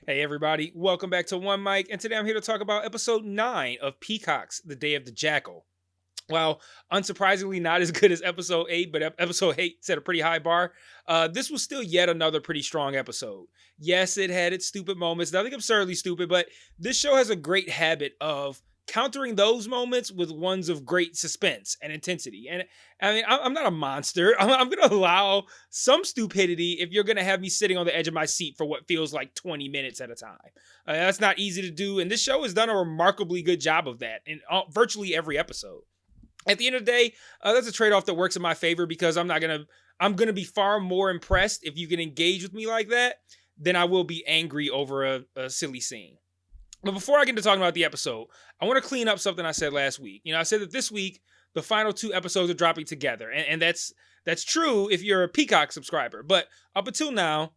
Hey everybody, welcome back to One Mic, and today I'm here to talk about episode 9 of Peacock's The Day of the Jackal. While unsurprisingly not as good as episode 8, but episode 8 set a pretty high bar, this was still yet another pretty strong episode. Yes, it had its stupid moments, nothing absurdly stupid, but this show has a great habit of countering those moments with ones of great suspense and intensity. And I mean, I'm not a monster. I'm going to allow some stupidity if you're going to have me sitting on the edge of my seat for what feels like 20 minutes at a time. That's not easy to do. And this show has done a remarkably good job of that in virtually every episode. At the end of the day, that's a trade-off that works in my favor because I'm going to be far more impressed if you can engage with me like that than I will be angry over a silly scene. But before I get into talking about the episode, I want to clean up something I said last week. I said that this week, the final 2 episodes are dropping together. And that's true if you're a Peacock subscriber. But up until now,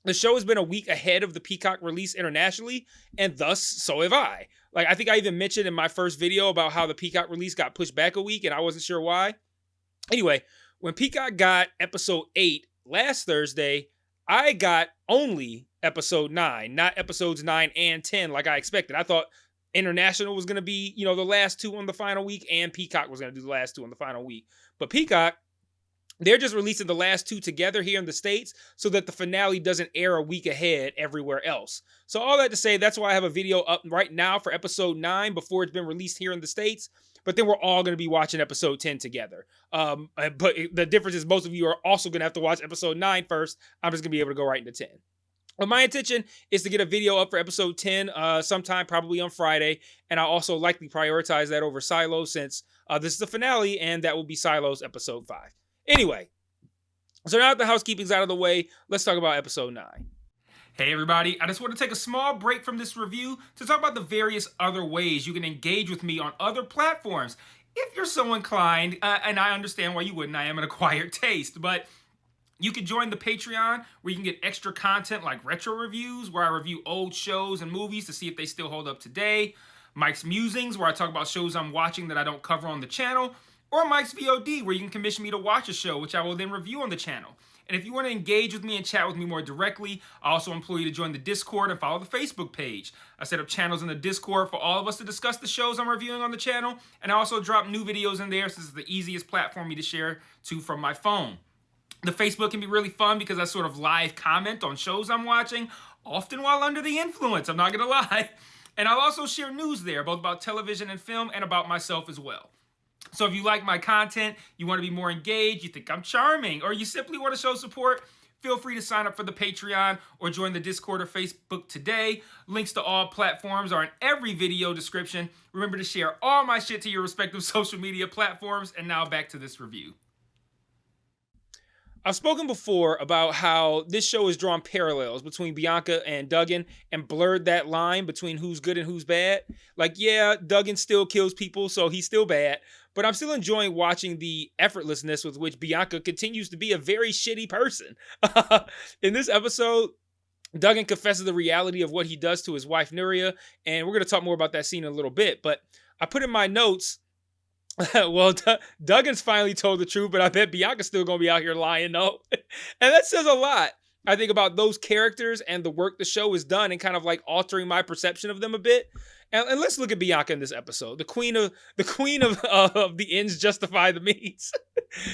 the show has been a week ahead of the Peacock release internationally, and thus, so have I. I think I even mentioned in my first video about how the Peacock release got pushed back a week, and I wasn't sure why. Anyway, when Peacock got episode 8 last Thursday, I got only episode 9, not episodes 9 and 10 like I expected. I thought international was going to be, the last 2 on the final week, and Peacock was going to do the last 2 on the final week. But Peacock, they're just releasing the last 2 together here in the States so that the finale doesn't air a week ahead everywhere else. So all that to say, that's why I have a video up right now for episode 9 before it's been released here in the States. But then we're all going to be watching episode 10 together. But the difference is most of you are also going to have to watch episode 9 first. I'm just going to be able to go right into 10. But my intention is to get a video up for episode 10 sometime, probably on Friday. And I'll also likely prioritize that over Silo since this is the finale, and that will be Silo's episode 5. Anyway, so now that the housekeeping's out of the way, let's talk about episode 9. Hey everybody, I just want to take a small break from this review to talk about the various other ways you can engage with me on other platforms. If you're so inclined, and I understand why you wouldn't, I am an acquired taste, but you can join the Patreon where you can get extra content like retro reviews, where I review old shows and movies to see if they still hold up today, Mike's Musings, where I talk about shows I'm watching that I don't cover on the channel, or Mike's VOD, where you can commission me to watch a show, which I will then review on the channel. And if you want to engage with me and chat with me more directly, I also implore you to join the Discord and follow the Facebook page. I set up channels in the Discord for all of us to discuss the shows I'm reviewing on the channel, and I also drop new videos in there since it's the easiest platform for me to share to from my phone. The Facebook can be really fun because I sort of live comment on shows I'm watching, often while under the influence, I'm not going to lie. And I'll also share news there, both about television and film and about myself as well. So if you like my content, you want to be more engaged, you think I'm charming, or you simply want to show support, feel free to sign up for the Patreon or join the Discord or Facebook today. Links to all platforms are in every video description. Remember to share all my shit to your respective social media platforms. And now back to this review. I've spoken before about how this show has drawn parallels between Bianca and Dougan and blurred that line between who's good and who's bad. Yeah, Dougan still kills people, so he's still bad. But I'm still enjoying watching the effortlessness with which Bianca continues to be a very shitty person. In this episode, Dougan confesses the reality of what he does to his wife, Nuria, and we're going to talk more about that scene in a little bit. But I put in my notes, well, Dougan's finally told the truth, but I bet Bianca's still going to be out here lying, though. And that says a lot, I think, about those characters and the work the show has done and kind of altering my perception of them a bit. And let's look at Bianca in this episode. The queen of the ends justify the means.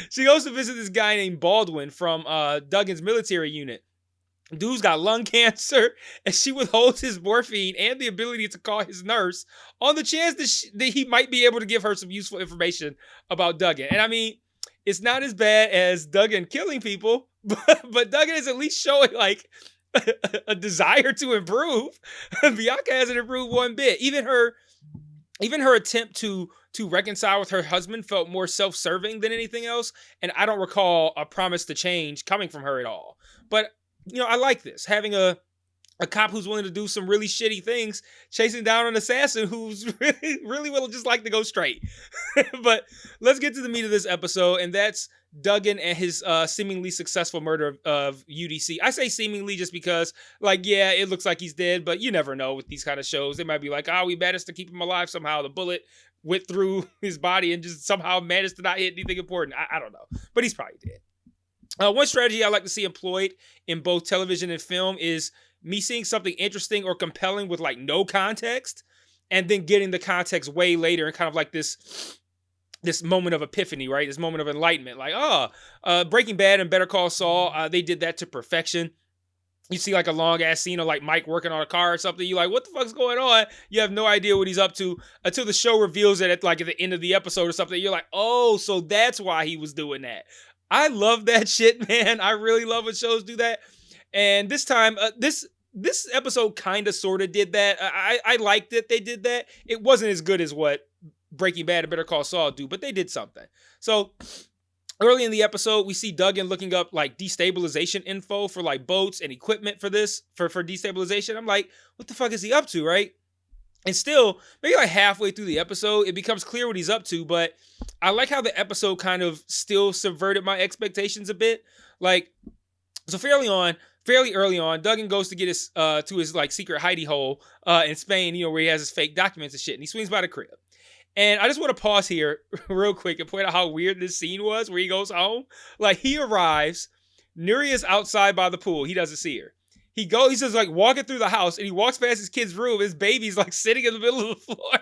She goes to visit this guy named Baldwin from Dougan's military unit. Dude's got lung cancer, and she withholds his morphine and the ability to call his nurse on the chance that he might be able to give her some useful information about Dougan. And I mean, it's not as bad as Dougan killing people, but Dougan is at least showing a desire to improve. Bianca hasn't improved one bit. Even her attempt to reconcile with her husband felt more self-serving than anything else. And I don't recall a promise to change coming from her at all. But, I like this. Having a cop who's willing to do some really shitty things, chasing down an assassin who's really will just like to go straight. But let's get to the meat of this episode, and that's Dougan and his seemingly successful murder of UDC. I say seemingly just because, yeah, it looks like he's dead, but you never know with these kind of shows. They might be like, we managed to keep him alive somehow. The bullet went through his body and just somehow managed to not hit anything important. I don't know, but he's probably dead. One strategy I like to see employed in both television and film is me seeing something interesting or compelling with like no context, and then getting the context way later and kind of like this moment of epiphany, right? This moment of enlightenment. Like, Breaking Bad and Better Call Saul, they did that to perfection. You see like a long ass scene of like Mike working on a car or something. You're like, what the fuck's going on? You have no idea what he's up to until the show reveals it at the end of the episode or something. You're like, oh, so that's why he was doing that. I love that shit, man. I really love when shows do that. And this time, this episode kind of sort of did that. I liked that they did that. It wasn't as good as what Breaking Bad and Better Call Saul do, but they did something. So early in the episode, we see Dougan looking up like destabilization info for like boats and equipment for destabilization. I'm like, what the fuck is he up to, right? And still, maybe like halfway through the episode, it becomes clear what he's up to, but I like how the episode kind of still subverted my expectations a bit. Like, so fairly early on, Dougan goes to get his to his like secret hidey hole in Spain, where he has his fake documents and shit, and he swings by the crib. And I just want to pause here real quick and point out how weird this scene was where he goes home. Like, he arrives, Nuria's outside by the pool. He doesn't see her. He's just like walking through the house, and he walks past his kid's room. His baby's like sitting in the middle of the floor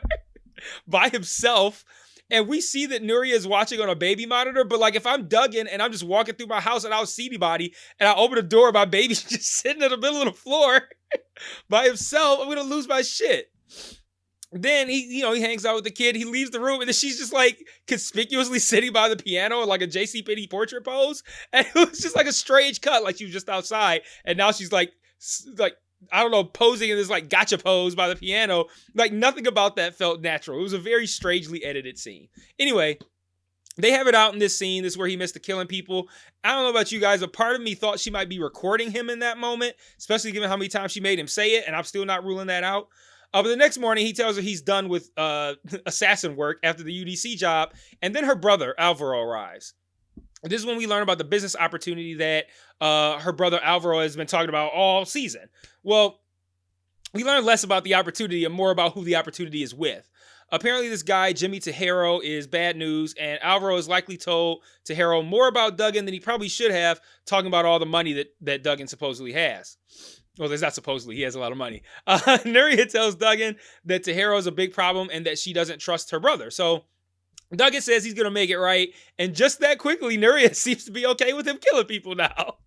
by himself. And we see that Nuria is watching on a baby monitor. But like, if I'm Dougan and I'm just walking through my house and I don't see anybody, and I open the door, my baby's just sitting in the middle of the floor by himself, I'm going to lose my shit. Then he hangs out with the kid. He leaves the room, and then she's just like conspicuously sitting by the piano in like a JCPenney portrait pose. And it was just like a strange cut. Like, she was just outside, and now she's like, I don't know, posing in this like gotcha pose by the piano. Like, nothing about that felt natural. It was a very strangely edited scene. Anyway, they have it out in this scene. This is where he missed the killing people. I don't know about you guys, but part of me thought she might be recording him in that moment, especially given how many times she made him say it, and I'm still not ruling that out. But the next morning, he tells her he's done with assassin work after the UDC job, and then her brother, Alvaro, arrives. This is when we learn about the business opportunity that her brother Alvaro has been talking about all season. Well, we learn less about the opportunity and more about who the opportunity is with. Apparently, this guy, Jimmy Tejero, is bad news, and Alvaro has likely told Tejero more about Dougan than he probably should have, talking about all the money that Dougan supposedly has. Well, there's not supposedly. He has a lot of money. Nuria tells Dougan that Tejero is a big problem and that she doesn't trust her brother. So Dougan says he's going to make it right. And just that quickly, Nuria seems to be okay with him killing people now.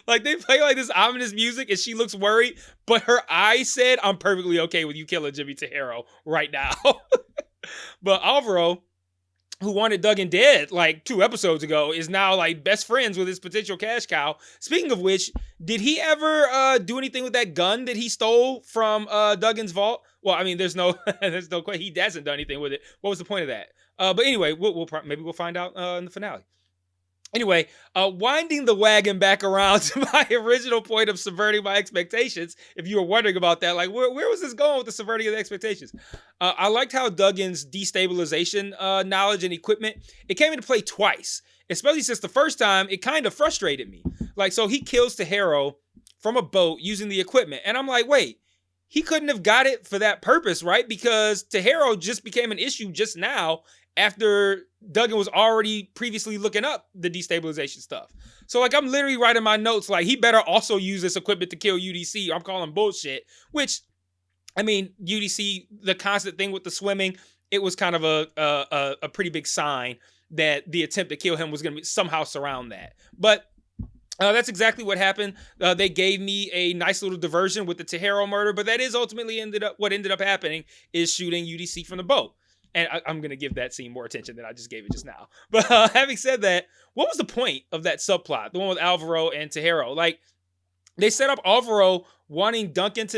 Like, they play like this ominous music and she looks worried. But her eyes said, I'm perfectly okay with you killing Jimmy Tejero right now. But Alvaro, who wanted Dougan dead like 2 episodes ago, is now like best friends with his potential cash cow. Speaking of which, did he ever do anything with that gun that he stole from Dougan's vault? Well, I mean, there's no question. He hasn't done anything with it. What was the point of that? But anyway, maybe we'll find out in the finale. Anyway, winding the wagon back around to my original point of subverting my expectations, if you were wondering about that, like, where was this going with the subverting of the expectations? I liked how Dougan's destabilization knowledge and equipment, it came into play twice, especially since the first time, it kind of frustrated me. Like, so he kills Tejero from a boat using the equipment, and I'm like, wait, he couldn't have got it for that purpose, right? Because Tejero just became an issue just now, after Dougan was already previously looking up the destabilization stuff. So, like, I'm literally writing my notes like, he better also use this equipment to kill UDC. I'm calling bullshit. Which, I mean, UDC, the constant thing with the swimming, it was kind of a pretty big sign that the attempt to kill him was going to somehow surround that. But that's exactly what happened. They gave me a nice little diversion with the Tejero murder, but that is ultimately what ended up happening is shooting UDC from the boat. And I'm going to give that scene more attention than I just gave it just now. But having said that, what was the point of that subplot? The one with Alvaro and Tejero? Like, they set up Alvaro wanting Dougan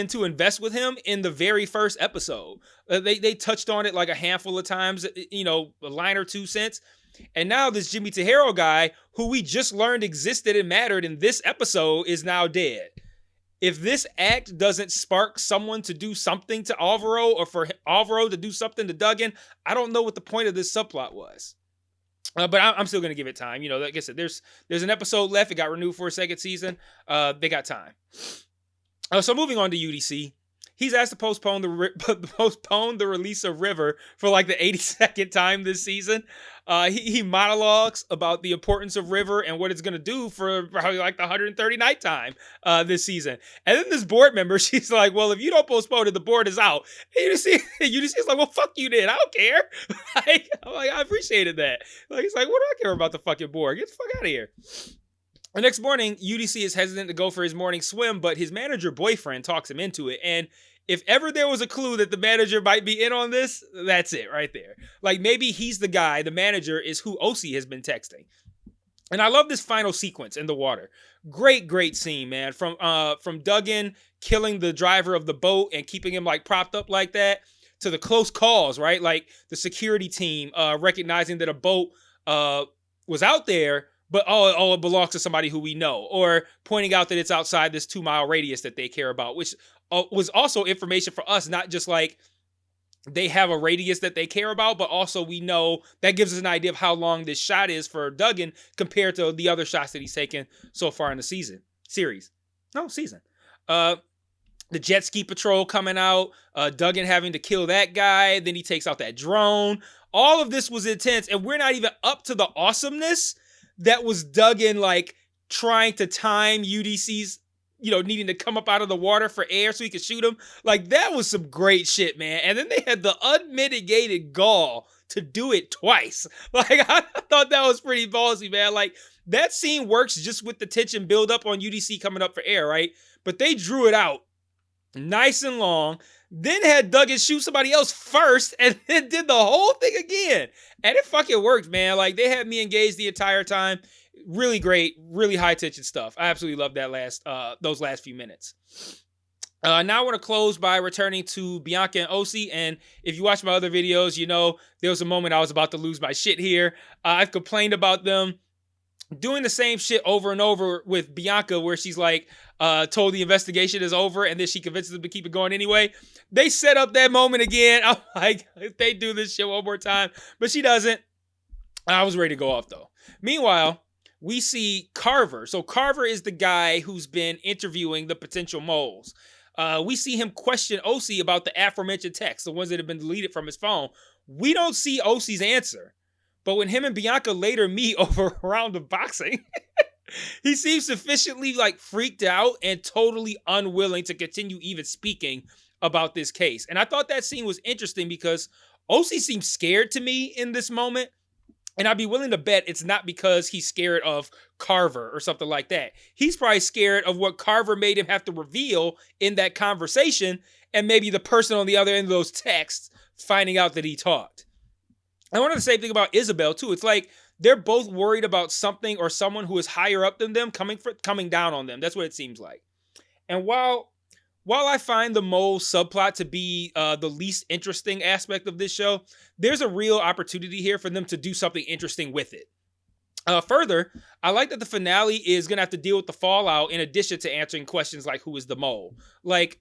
to invest with him in the very first episode. They touched on it like a handful of times, a line or two since. And now this Jimmy Tejero guy, who we just learned existed and mattered in this episode, is now dead. If this act doesn't spark someone to do something to Alvaro, or for Alvaro to do something to Dougan, I don't know what the point of this subplot was. But I'm still going to give it time. Like I said, there's an episode left. It got renewed for a second season. They got time. So moving on to UDC. he's asked to postpone the release of River for like the 82nd time this season. He monologues about the importance of River and what it's going to do for probably like the 139th time this season. And then this board member, she's like, well, if you don't postpone it, the board is out. And UDC is like, well, fuck you then. I don't care. I'm like, I appreciated that. Like, he's like, what do I care about the fucking board? Get the fuck out of here. The next morning, UDC is hesitant to go for his morning swim, but his manager boyfriend talks him into it. And if ever there was a clue that the manager might be in on this, that's it right there. Like, maybe he's the guy, the manager is who OC has been texting. And I love this final sequence in the water. Great scene, man. From Dougan killing the driver of the boat and keeping him like propped up like that, to the close calls, right? Like the security team recognizing that a boat was out there, but it belongs to somebody who we know, or pointing out that it's outside this 2-mile radius that they care about, which was also information for us, not just like they have a radius that they care about, but also we know that gives us an idea of how long this shot is for Dougan compared to the other shots that he's taken so far in the season. The jet ski patrol coming out, Dougan having to kill that guy, then he takes out that drone. All of this was intense, and we're not even up to the awesomeness that was Dougan like trying to time UDC's, needing to come up out of the water for air so he could shoot him. Like, that was some great shit, man. And then they had the unmitigated gall to do it twice. Like, I thought that was pretty ballsy, man. Like, that scene works just with the tension build up on UDC coming up for air, right? But they drew it out nice and long, then had Dougan shoot somebody else first, and then did the whole thing again. And it fucking worked, man. Like, they had me engaged the entire time. Really great, really high tension stuff. I absolutely love that those last few minutes. Now I want to close by returning to Bianca and OC. And if you watch my other videos, there was a moment I was about to lose my shit here. I've complained about them doing the same shit over and over with Bianca, where she's like, told the investigation is over, and then she convinces them to keep it going anyway. They set up that moment again. I'm like, if they do this shit one more time, but she doesn't. I was ready to go off though. Meanwhile, we see Carver. So Carver is the guy who's been interviewing the potential moles. We see him question OC about the aforementioned texts, the ones that have been deleted from his phone. We don't see OC's answer. But when him and Bianca later meet over a round of boxing, he seems sufficiently like freaked out and totally unwilling to continue even speaking about this case. And I thought that scene was interesting because OC seems scared to me in this moment. And I'd be willing to bet it's not because he's scared of Carver or something like that. He's probably scared of what Carver made him have to reveal in that conversation, and maybe the person on the other end of those texts finding out that he talked. I wanted the same thing about Isabel too. It's like they're both worried about something or someone who is higher up than them coming down on them. That's what it seems like. And while I find the mole subplot to be the least interesting aspect of this show, there's a real opportunity here for them to do something interesting with it. Further, I like that the finale is going to have to deal with the fallout in addition to answering questions like who is the mole. Like,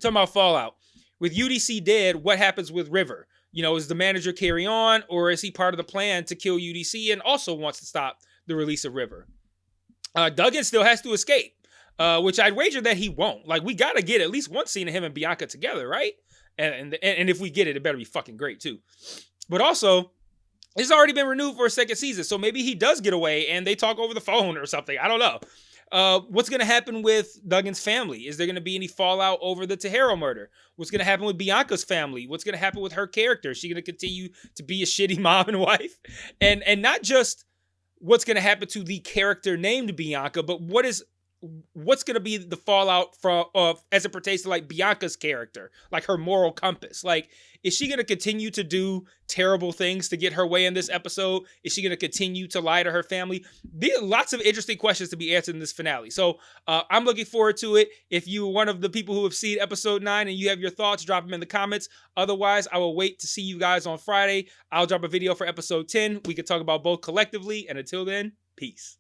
talking about fallout. With UDC dead, what happens with River? Is the manager carry on, or is he part of the plan to kill UDC and also wants to stop the release of River? Dougan still has to escape. Which I'd wager that he won't. Like, we got to get at least one scene of him and Bianca together, right? And if we get it, it better be fucking great, too. But also, it's already been renewed for a second season, so maybe he does get away and they talk over the phone or something. I don't know. What's going to happen with Dougan's family? Is there going to be any fallout over the Tejero murder? What's going to happen with Bianca's family? What's going to happen with her character? Is she going to continue to be a shitty mom and wife? And not just what's going to happen to the character named Bianca, but what's going to be the fallout as it pertains to like Bianca's character, like her moral compass? Like, is she going to continue to do terrible things to get her way in this episode? Is she going to continue to lie to her family? There are lots of interesting questions to be answered in this finale. So I'm looking forward to it. If you're one of the people who have seen episode 9 and you have your thoughts, drop them in the comments. Otherwise, I will wait to see you guys on Friday. I'll drop a video for episode 10. We can talk about both collectively. And until then, peace.